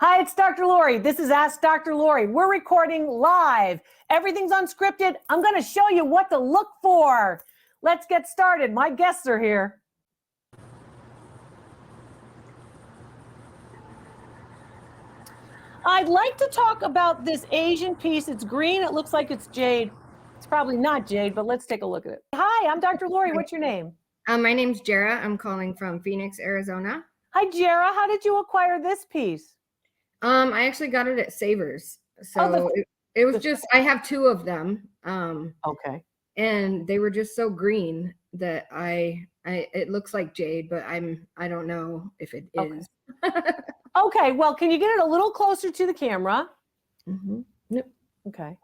Hi, it's Dr. Lori. This is Ask Dr. Lori. We're recording live. Everything's unscripted. I'm going to show you what to look for. Let's get started. My guests are here. I'd like to talk about this Asian piece. It's green. It looks like it's jade. It's probably not jade, but let's take a look at it. Hi, I'm Dr. Lori. What's your name? My name's Jara. I'm calling from Phoenix, Arizona. Hi, Jara. How did you acquire this piece? I actually got it at Savers. So it was just, I have two of them. Okay. And they were just so green that it looks like jade, but I don't know if it is. Okay, well, can you get it a little closer to the camera? Mm-hmm. Yep. Okay.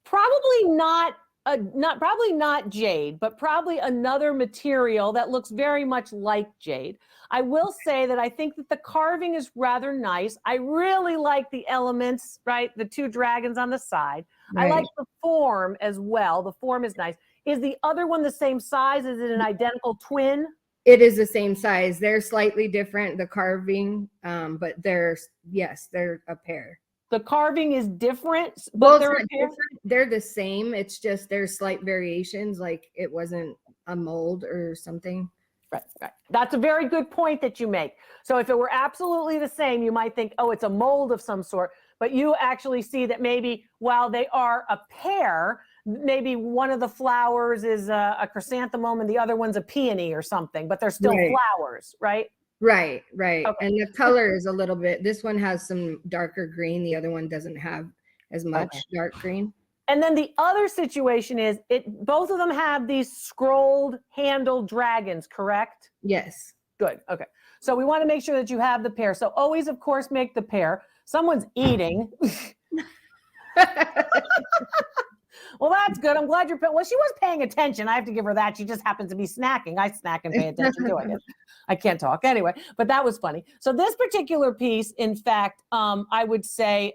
Probably not jade, but probably another material that looks very much like jade. I will say that I think that the carving is rather nice. I really like the elements, right? The two dragons on the side. Right. I like the form as well. The form is nice. Is the other one the same size? Is it an identical twin? It is the same size. They're slightly different, the carving, but they're a pair. The carving is different, but they're a pair? They're the same. It's just there's slight variations, like it wasn't a mold or something. Right. That's a very good point that you make. So if it were absolutely the same, you might think, oh, it's a mold of some sort, but you actually see that maybe while they are a pair, maybe one of the flowers is a chrysanthemum and the other one's a peony or something, but they're still flowers, right? Right. Okay. And the color is a little bit, this one has some darker green. The other one doesn't have as much dark green. And then the other situation is both of them have these scrolled handled dragons, correct? Yes. Good. Okay. So we want to make sure that you have the pair. So always, of course, make the pair. Someone's eating. Well, that's good. I'm glad you're well, she was paying attention. I have to give her that. She just happens to be snacking. I snack and pay attention to it. I can't talk anyway, but that was funny. So this particular piece, in fact, I would say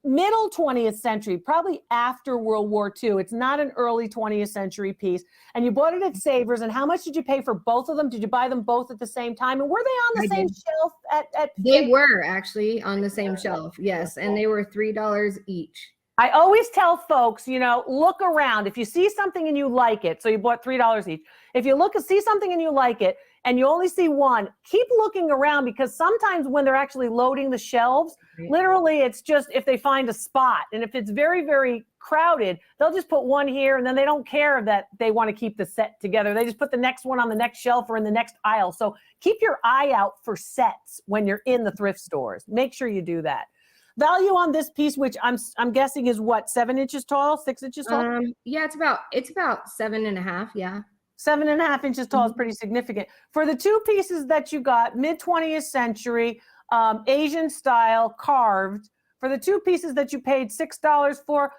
middle 20th century, probably after World War II. It's not an early 20th century piece. And you bought it at Savers. And how much did you pay for both of them? Did you buy them both at the same time? And were they on the same shelf at They were actually on the same shelf. Yes. And they were $3 each. I always tell folks, look around. If you see something and you like it, so you bought $3 each. If you see something and you like it, and you only see one, keep looking around, because sometimes when they're actually loading the shelves, literally it's just if they find a spot. And if it's very, very crowded, they'll just put one here, and then they don't care that they want to keep the set together. They just put the next one on the next shelf or in the next aisle. So keep your eye out for sets when you're in the thrift stores. Make sure you do that. Value on this piece, which I'm guessing is what, 7 inches tall, 6 inches tall? Yeah, it's about 7.5. Yeah. 7.5 inches tall is pretty significant. For the two pieces that you got, mid 20th century, Asian style, carved, for the two pieces that you paid $6 for,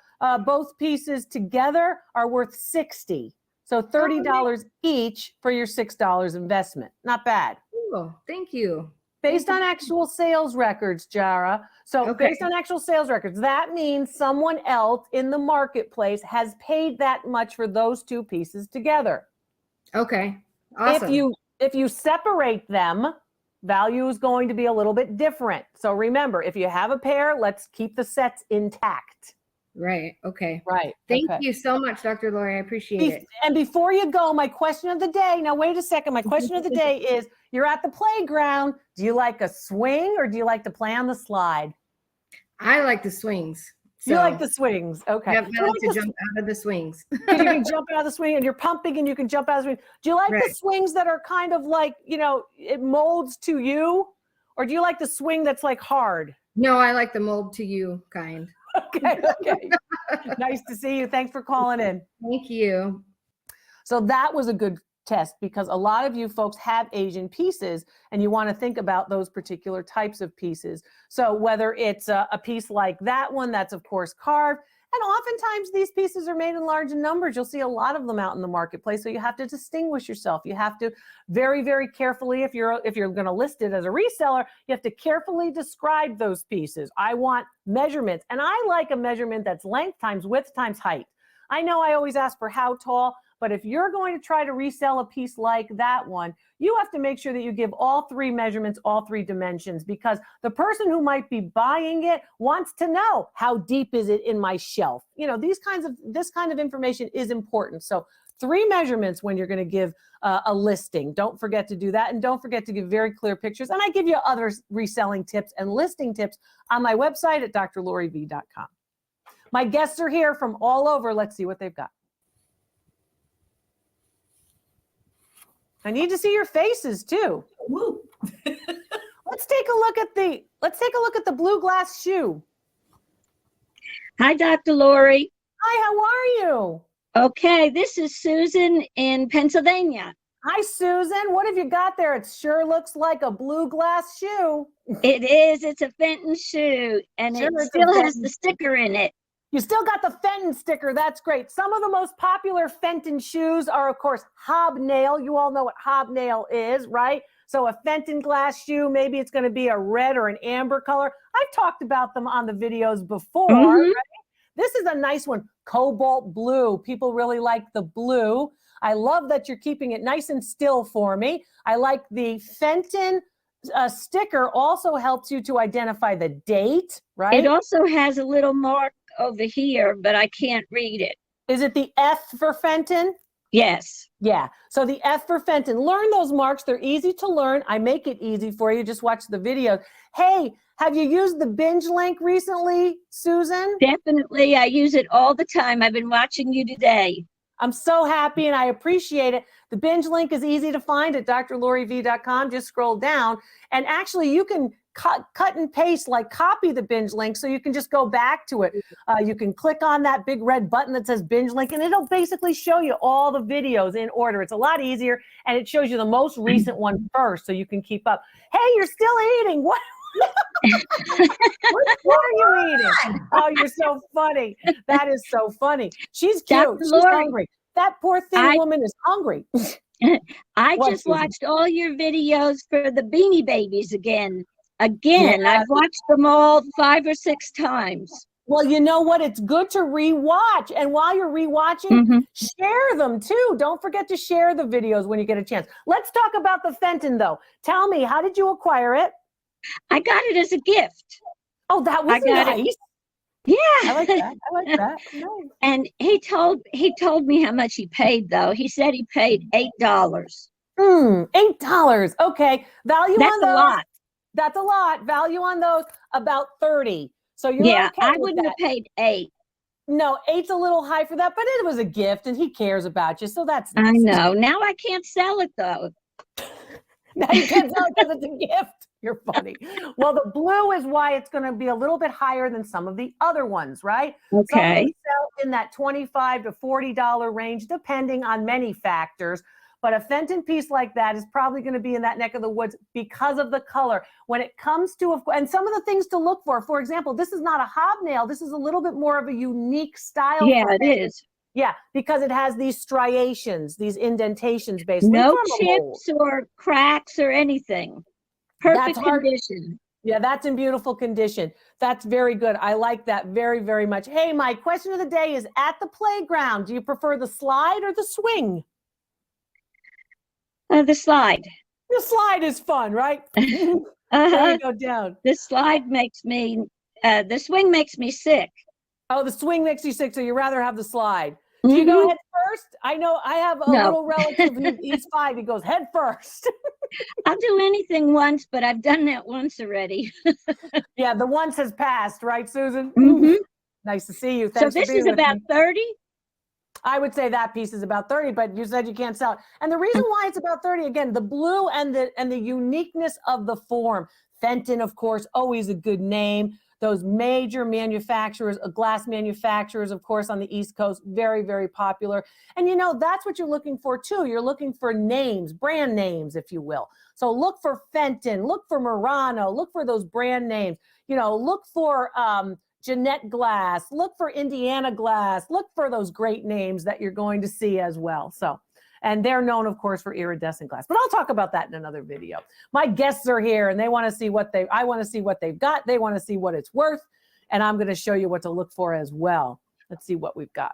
both pieces together are worth $60. So $30 each for your $6 investment. Not bad. Oh, thank you. Based on actual sales records, Jara. So based on actual sales records, that means someone else in the marketplace has paid that much for those two pieces together. Okay. Awesome. If you separate them, value is going to be a little bit different. So remember, if you have a pair, let's keep the sets intact. Right. Okay. Right. Thank you so much, Dr. Lori. I appreciate it. And before you go, my question of the day, now wait a second. My question of the day is, you're at the playground. Do you like a swing or do you like to play on the slide? I like the swings. So, you like the swings. Okay. I like to jump out of the swings. You can jump out of the swing and you're pumping and you can jump out of the swing. Do you like the swings that are kind of like, it molds to you? Or do you like the swing that's like hard? No, I like the mold to you kind. Okay. Nice to see you. Thanks for calling in. Thank you. So that was a good test, because a lot of you folks have Asian pieces and you want to think about those particular types of pieces. So whether it's a piece like that one, that's of course carved, and oftentimes these pieces are made in large numbers. You'll see a lot of them out in the marketplace. So you have to distinguish yourself. You have to very, very carefully, if you're going to list it as a reseller, you have to carefully describe those pieces. I want measurements, and I like a measurement that's length times width times height. I know I always ask for how tall, But if you're going to try to resell a piece like that one, you have to make sure that you give all 3 measurements, all 3 dimensions, because the person who might be buying it wants to know, how deep is it in my shelf? You know, this kind of information is important. So 3 measurements when you're going to give a listing. Don't forget to do that. And don't forget to give very clear pictures. And I give you other reselling tips and listing tips on my website at drloriv.com. My guests are here from all over. Let's see what they've got. I need to see your faces too. Woo. Let's take a look at the blue glass shoe. Hi, Dr. Lori. Hi, how are you? Okay, this is Susan in Pennsylvania. Hi, Susan. What have you got there? It sure looks like a blue glass shoe. It is. It's a Fenton shoe, and Sure, it it's a still has Fenton the sticker in it. You still got the Fenton sticker. That's great. Some of the most popular Fenton shoes are, of course, hobnail. You all know what hobnail is, right? So a Fenton glass shoe, maybe it's going to be a red or an amber color. I've talked about them on the videos before. Right? This is a nice one, cobalt blue. People really like the blue. I love that you're keeping it nice and still for me. I like the Fenton sticker also helps you to identify the date, right? It also has a little mark over here, but I can't read it. Is it the F for Fenton? Yes. Yeah. So the F for Fenton. Learn those marks. They're easy to learn. I make it easy for you. Just watch the video. Hey, have you used the Binge Link recently, Susan? Definitely. I use it all the time. I've been watching you today. I'm so happy and I appreciate it. The Binge Link is easy to find at drloriv.com. Just scroll down. And actually, you can cut and paste, like copy the Binge Link so you can just go back to it. You can click on that big red button that says Binge Link, and it'll basically show you all the videos in order. It's a lot easier, and it shows you the most recent one first so you can keep up. Hey, you're still eating. What? What are you eating? Oh, you're so funny. That is so funny. She's cute. Dr. She's Lori, hungry. That poor thin woman is hungry. I What, just Susan? watched all your videos for the Beanie Babies again. Yeah. I've watched them all 5 or 6 times. Well, you know what? It's good to rewatch. And while you're rewatching, share them too. Don't forget to share the videos when you get a chance. Let's talk about the Fenton, though. Tell me, how did you acquire it? I got it as a gift. Oh, that was nice. Yeah. I like that. I like that. Nice. And he told me how much he paid, though. He said he paid $8. $8. Okay. Value That's on those. a lot. That's a lot. Value on those, about 30. So you're Yeah, okay I with wouldn't that. have paid 8. No, 8's a little high for that, but it was a gift and he cares about you. So that's nice. I know. Now I can't sell it, though. Now you can't tell because it's a gift. You're funny. Well, the blue is why it's going to be a little bit higher than some of the other ones, right? Some of Okay. them sell in that $25 to $40 range, depending on many factors. But a Fenton piece like that is probably going to be in that neck of the woods because of the color. When it comes to, and some of the things to look for example, this is not a hobnail. This is a little bit more of a unique style. Yeah, it is. Yeah, because it has these striations, these indentations basically. No from a mold. chips or cracks or anything. Perfect That's hard. condition. Yeah, that's in beautiful condition. That's very good. I like that very, very much. Hey, my question of the day is, at the playground, do you prefer the slide or the swing? The slide. The slide is fun, right? There you go down. The slide makes me, the swing makes me sick. Oh, the swing makes you sick, so you rather have the slide. Do you go head first? I know I have a little relative, he's 5, he goes head first. I'll do anything once, but I've done that once already. Yeah, the once has passed, right, Susan? Nice to see you. So Thanks for this being is with about me. 30? I would say that piece is about 30, but you said you can't sell it. And the reason why it's about 30, again, the blue and the uniqueness of the form. Fenton, of course, always a good name. Those major manufacturers, glass manufacturers, of course, on the East Coast, very, very popular. And, you know, that's what you're looking for, too. You're looking for names, brand names, if you will. So look for Fenton, look for Murano, look for those brand names. You know, look for Jeanette Glass, look for Indiana Glass, look for those great names that you're going to see as well. So, and they're known, of course, for iridescent glass, but I'll talk about that in another video. My guests are here and they want to see I want to see what they've got. They want to see what it's worth. And I'm going to show you what to look for as well. Let's see what we've got.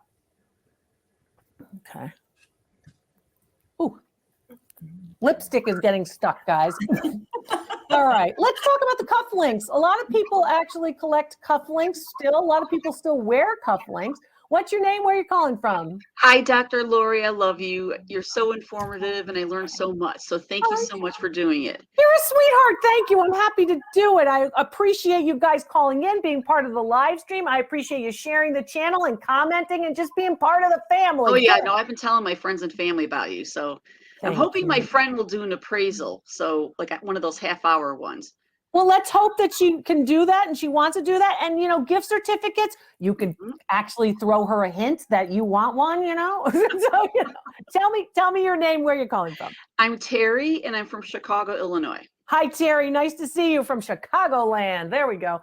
Okay. Ooh, lipstick is getting stuck, guys. All right, let's talk about the cufflinks. A lot of people actually collect cufflinks still. A lot of people still wear cufflinks. What's your name? Where are you calling from? Hi, Dr. Lori. I love you. You're so informative and I learned so much. So thank you so much for doing it. You're a sweetheart. Thank you. I'm happy to do it. I appreciate you guys calling in, being part of the live stream. I appreciate you sharing the channel and commenting and just being part of the family. Oh, yeah. No, I've been telling my friends and family about you. So I'm hoping my friend will do an appraisal. So like one of those half-hour ones. Well, let's hope that she can do that and she wants to do that. And, you know, gift certificates, you can actually throw her a hint that you want one, you know? So, you know, tell me your name, where you're calling from. I'm Terry and I'm from Chicago, Illinois. Hi, Terry. Nice to see you from Chicagoland. There we go.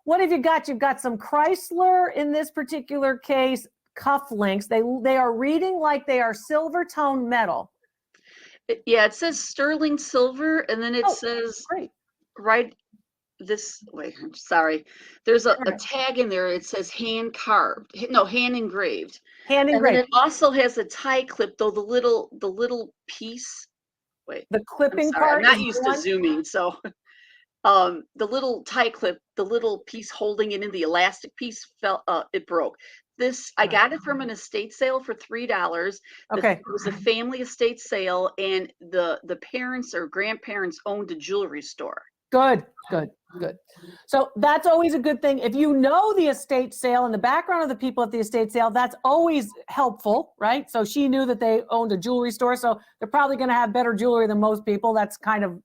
What have you got? You've got some Kreisler in this particular case, cufflinks. They are reading like they are silver tone metal. Yeah, it says sterling silver and then it says... Great. Right this way. I'm sorry. There's a tag in there. It says hand carved. No, hand engraved. Hand engraved. And then it also has a tie clip, though the little piece. Wait. The clipping I'm part. not used to zooming, so the little tie clip, the little piece holding it in, the elastic piece it broke. I got it from an estate sale for $3. Okay. It was a family estate sale, and the parents or grandparents owned a jewelry store. Good. So that's always a good thing. If you know the estate sale and the background of the people at the estate sale, that's always helpful, right? So she knew that they owned a jewelry store, so they're probably going to have better jewelry than most people. That's kind of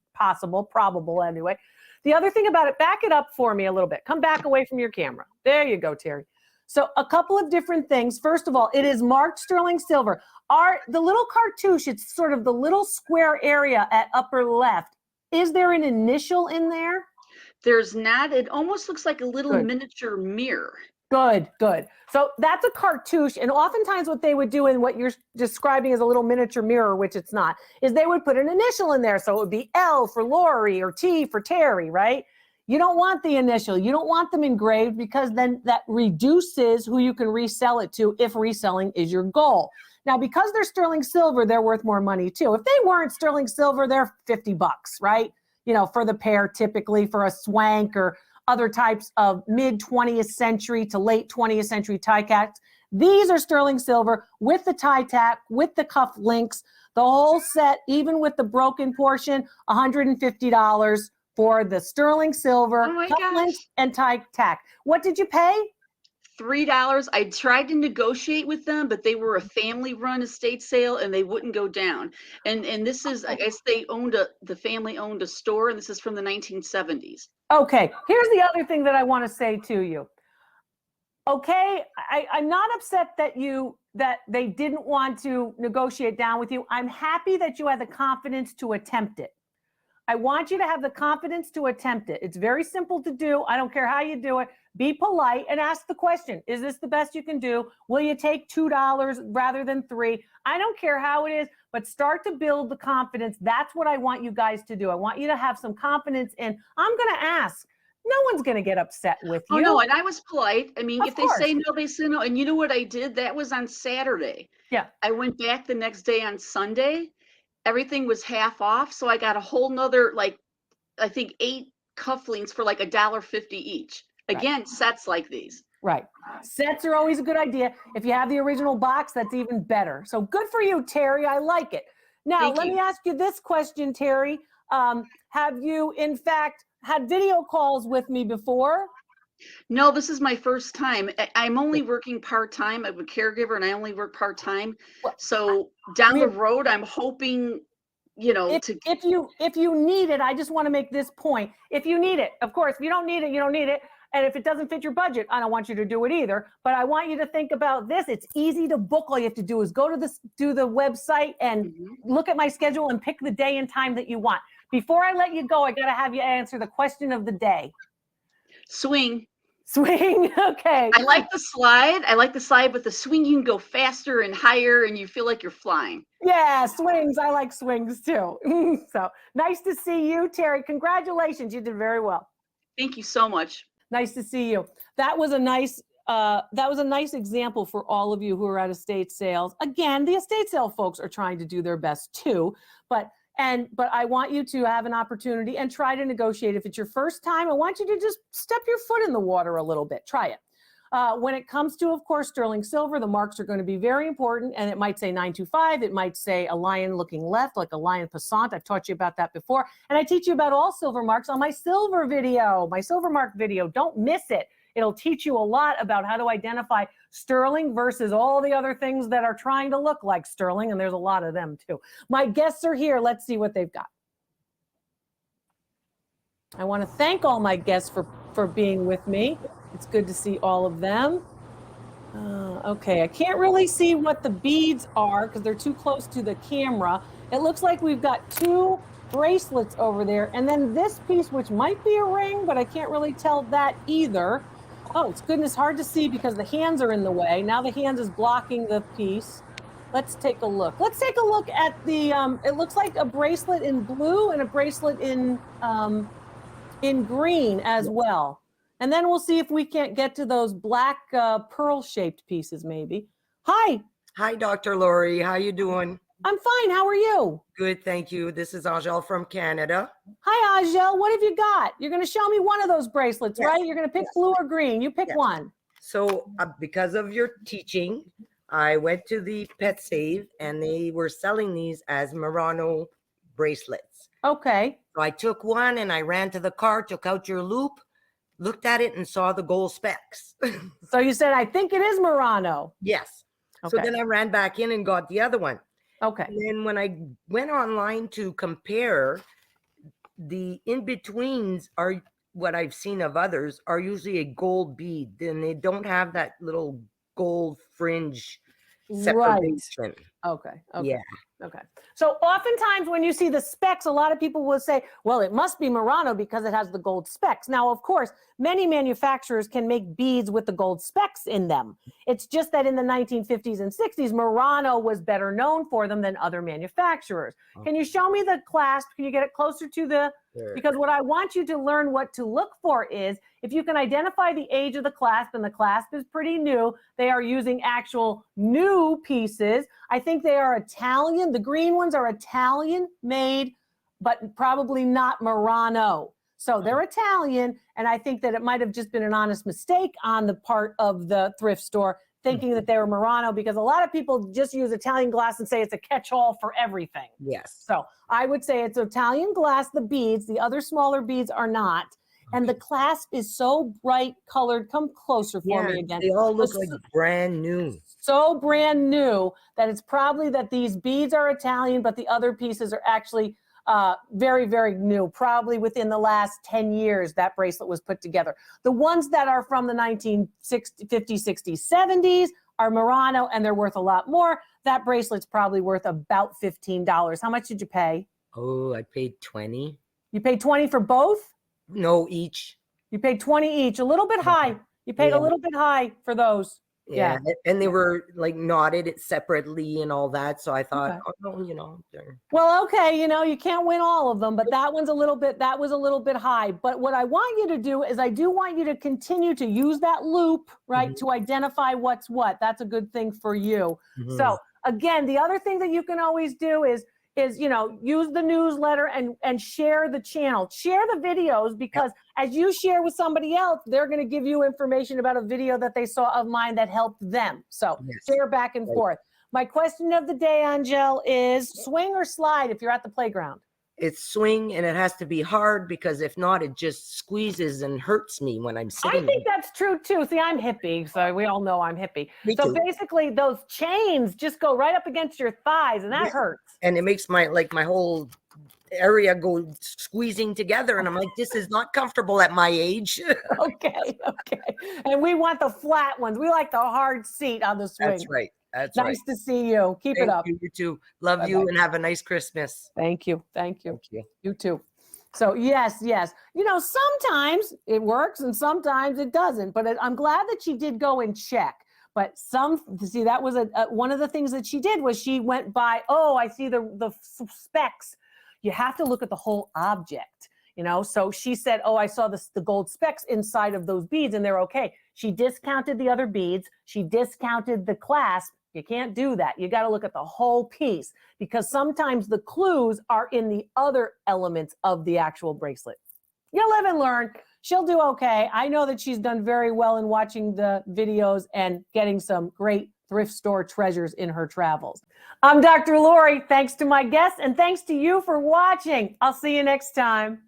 probable anyway. The other thing about it, back it up for me a little bit. Come back away from your camera. There you go, Terry. So a couple of different things. First of all, it is marked sterling silver. The little cartouche, it's sort of the little square area at upper left. Is there an initial in there? There's not. It almost looks like a little miniature mirror. Good. So that's a cartouche. And oftentimes what they would do, and what you're describing as a little miniature mirror, which it's not, is they would put an initial in there. So it would be L for Lori or T for Terry, right? You don't want the initial. You don't want them engraved, because then that reduces who you can resell it to if reselling is your goal. Now, because they're sterling silver, they're worth more money too. If they weren't sterling silver, they're $50, right? You know, for the pair, typically for a swank or other types of mid 20th century to late 20th century tie tacks. These are sterling silver with the tie tack, with the cuff links, the whole set, even with the broken portion, $150 for the sterling silver, cuff links, and tie tack. What did you pay? $3. I tried to negotiate with them, but they were a family-run estate sale, and they wouldn't go down. And this is, I guess, the family owned a store, and this is from the 1970s. Okay, here's the other thing that I want to say to you. Okay, I'm not upset that they didn't want to negotiate down with you. I'm happy that you had the confidence to attempt it. I want you to have the confidence to attempt it. It's very simple to do. I don't care how you do it. Be polite and ask the question. Is this the best you can do? Will you take $2 rather than $3? I don't care how it is, but start to build the confidence. That's what I want you guys to do. I want you to have some confidence in, I'm going to ask. No one's going to get upset with you. Oh, no, and I was polite. I mean, Of if course. they say no, they say no. And you know what I did? That was on Saturday. Yeah. I went back the next day on Sunday. Everything was half off. So I got a whole nother, I think 8 cufflinks for like $1.50 each. Again, sets like these. Right. Sets are always a good idea. If you have the original box, that's even better. So good for you, Terry. I like it. Now, let me ask you this question, Terry. Have you, in fact, had video calls with me before? No, this is my first time. I'm only working part-time. I'm a caregiver and I only work part-time. So down the road, I'm hoping, if you need it, I just want to make this point. If you need it, of course, if you don't need it, you don't need it. And if it doesn't fit your budget, I don't want you to do it either. But I want you to think about this. It's easy to book. All you have to do is go to the website and look at my schedule and pick the day and time that you want. Before I let you go, I got to have you answer the question of the day. Swing. Okay. I like the slide, but the swing, you can go faster and higher and you feel like you're flying. Yeah, swings. I like swings too. So nice to see you, Terry. Congratulations. You did very well. Thank you so much. Nice to see you. That was a nice that was a nice example for all of you who are at estate sales. Again, the estate sale folks are trying to do their best too, but I want you to have an opportunity and try to negotiate. If it's your first time, I want you to just step your foot in the water a little bit. Try it. When it comes to, of course, sterling silver, the marks are going to be very important, and it might say 925. It might say a lion looking left, like a lion passant. I've taught you about that before, and I teach you about all silver marks on my silver video, my silver mark video. Don't miss it. It'll teach you a lot about how to identify sterling versus all the other things that are trying to look like sterling, and there's a lot of them too. My guests are here. Let's see what they've got. I want to thank all my guests for being with me. It's good to see all of them. Okay, I can't really see what the beads are because they're too close to the camera. It looks like we've got 2 bracelets over there, and then this piece, which might be a ring, but I can't really tell that either. Oh, it's goodness, hard to see because the hands are in the way. Now the hands is blocking the piece. Let's take a look. Let's take a look at the, it looks like a bracelet in blue and a bracelet in green as well. And then we'll see if we can't get to those black pearl-shaped pieces maybe. Hi. Hi, Dr. Lori. How you doing? I'm fine. How are you? Good, thank you. This is Angel from Canada. Hi, Angel. What have you got? You're going to show me one of those bracelets, right? You're going to pick blue or green. You pick one. So because of your teaching, I went to the Pet Save and they were selling these as Murano bracelets. Okay. So I took one and I ran to the car, took out your loop, looked at it and saw the gold specks. So you said, I think it is Murano. Yes. Okay. So then I ran back in and got the other one. Okay. And then when I went online to compare, the in-betweens are what I've seen of others are usually a gold bead. Then they don't have that little gold fringe separation. Right. Okay. Yeah. Okay. So oftentimes when you see the specks, a lot of people will say, well, it must be Murano because it has the gold specks. Now, of course, many manufacturers can make beads with the gold specks in them. It's just that in the 1950s and 60s, Murano was better known for them than other manufacturers. Can you show me the clasp? Can you get it closer to the, because what I want you to learn what to look for is if you can identify the age of the clasp, and the clasp is pretty new, they are using actual new pieces. I think they are Italian. The green ones are Italian made, but probably not Murano. So they're Italian, and I think that it might have just been an honest mistake on the part of the thrift store thinking that they were Murano, because a lot of people just use Italian glass and say it's a catch-all for everything. Yes. So I would say it's Italian glass, the beads, the other smaller beads are not. And the clasp is so bright colored. Come closer for me again. They all look like brand new. So brand new that it's probably that these beads are Italian, but the other pieces are actually very, very new. Probably within the last 10 years, that bracelet was put together. The ones that are from the 1950s, 60s, 70s are Murano, and they're worth a lot more. That bracelet's probably worth about $15. How much did you pay? Oh, I paid 20. You paid 20 for both? No, each. You paid 20 each, a little bit high. You paid a little bit high for those. Yeah. And they were like knotted separately and all that. So I thought, oh, no, you know. Well, okay, you know, you can't win all of them, but that was a little bit high. But what I want you to do is I do want you to continue to use that loop, right, to identify what's what. That's a good thing for you. So again, the other thing that you can always do is, you know, use the newsletter and share the channel, share the videos, because as you share with somebody else, they're going to give you information about a video that they saw of mine that helped them. So share back and forth. My question of the day, Angel, is swing or slide if you're at the playground? It's swing, and it has to be hard, because if not, it just squeezes and hurts me when I'm sitting. I think that's true too. See, I'm hippie, so we all know I'm hippie. So basically, those chains just go right up against your thighs, and that hurts. And it makes my whole area go squeezing together, and I'm like, this is not comfortable at my age. Okay. And we want the flat ones. We like the hard seat on the swing. That's right. That's nice to see you. Keep it up. You too. Love you, and have a nice Christmas. Thank you. You too. So yes. You know, sometimes it works and sometimes it doesn't. But I'm glad that she did go and check. But see, that was one of the things that she did was she went by. Oh, I see the specs. You have to look at the whole object. You know, so she said, oh, I saw the gold specks inside of those beads and they're okay. She discounted the other beads. She discounted the clasp. You can't do that. You got to look at the whole piece because sometimes the clues are in the other elements of the actual bracelet. You live and learn. She'll do okay. I know that she's done very well in watching the videos and getting some great thrift store treasures in her travels. I'm Dr. Lori. Thanks to my guests and thanks to you for watching. I'll see you next time.